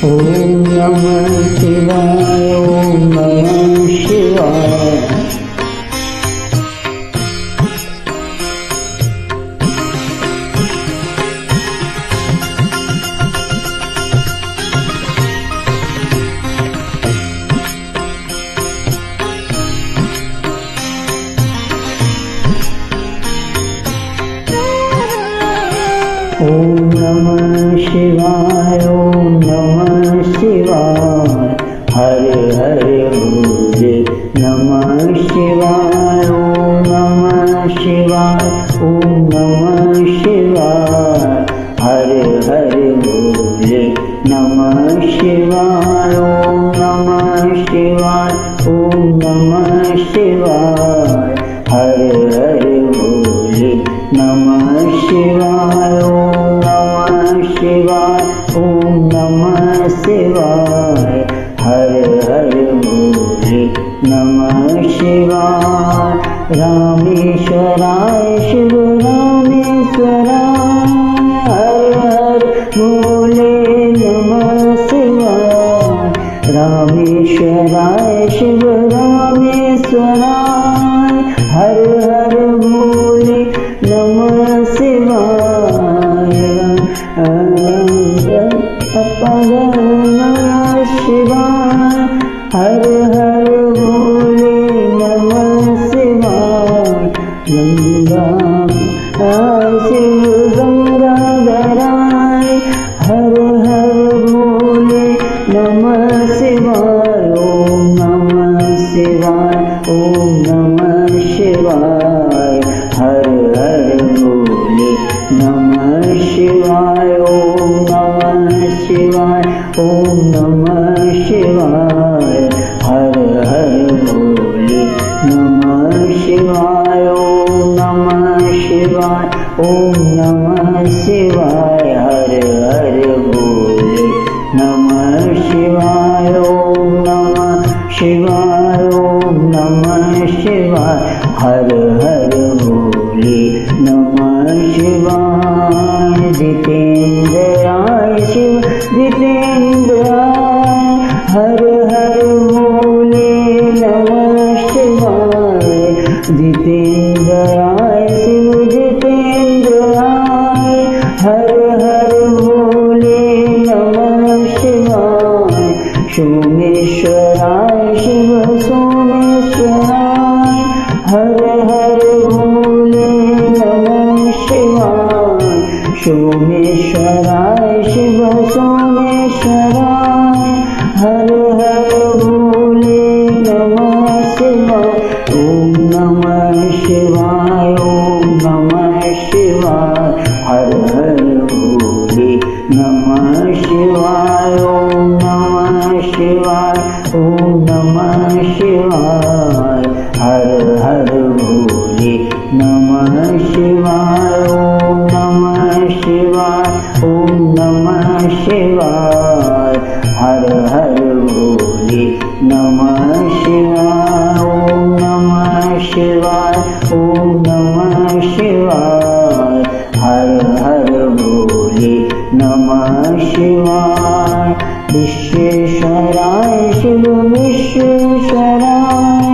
ओम नमः शिवाय, ओम नमः शिवाय। ओम नमः शिवाय, ओम नमः शिवाय। हरे हरे बोले नमः शिवाय, ओम नमः शिवाय, ओम नमः शिवाय। हरे हरे बोले नमः शिवाय, ओम नमः शिवाय, ओम नमः शिवाय। हरे हरे बोले नमः शिवाय, ओम नमः शिवाय, ओम नमः शिवाय। हरे हरे बोले नमः शिवाय। रामेश्वराय शिव रामेश्वराय, हर हर बोले नमः शिवाय। रामेश्वराय शिव रामेश्वराय, हर हर बोले नमः शिवाय। नमः शिवाय, हर हर बोले नमः शिवाय। गंगा शिव गंगाधराय, हर हर बोले नमः शिवाय। ओम नमः शिवाय, ओम नमः शिवाय। हर हर बोले नमः शिवाय, ओम नमः शिवाय, ओम नमः शिवाय। हर हर बोले नमः शिवाय, ओम नमः शिवाय, ओम नमः शिवाय। हर हर बोले नमः शिवाय, ओम नमः शिवाय, ओम नमः शिवाय। हर हर बोले नमः शिवाय। जितेंद्राय शिव जितेंद्राय, हर हर बोले नमः शिवाय। जितेंद्राय शिव जितेंद्राय, हर हर बोले नमः शिवाय। सोमेश्वराय शिव सोमेश्वराय, हर हर बोले नमः शिवाय। सोमेश्वराय शिव सोमेश्वराय, हर हर बोले नमः शिवाय। ओम नमः शिवाय, ओम नमः शिवाय। हर हर बोले नमः शिवाय, ओम नमः शिवाय, ओम नमः शिवाय। हर हर बोले नमः शिवाय, ओम नमः शिवाय, ओम नमः शिवाय। हर हर बोले नमः शिवाय, ओम नमः शिवाय, ओम नमः शिवाय। हर हर बोले नमः शिवाय। विश्वेश्वराय शिव विश्वेश्वराय,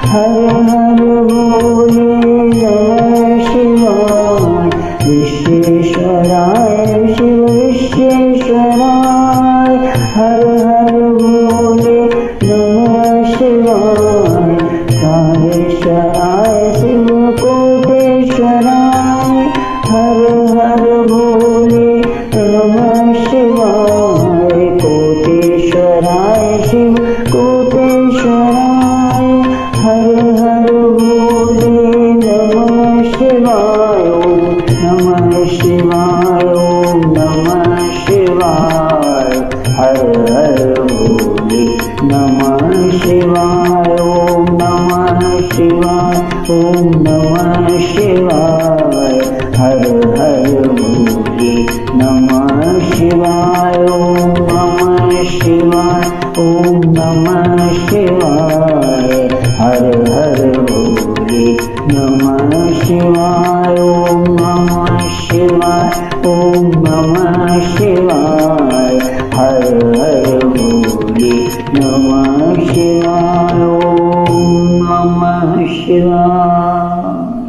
हर हर बोले नमः शिवाय। विश्वेश्वराय शिव विश्वेश्वराय, हर हर बोले नमः शिवाय। कालेश्वराय शिव कोटेश्वराय, हर हर बोले नमः शिवाय। कोटेश्वराय शिव कोटेश्वराय, हर हर बोले नमः शिवाय। ओम नमः शिवाय, ओम नमः शिवाय। हर हर बोले नमः शिवाय, ओम नमः शिवाय, ओम नमः शिवाय। हर हर बोले नमः शिवाय, ओम नमः शिवाय, ओम नमः शिवाय। हर हर बोले नमः शिवाय, ओम नमः शिवाय, ओम नमः शिवाय। हर हर नमः शिवाय, ओम नमः शिवाय.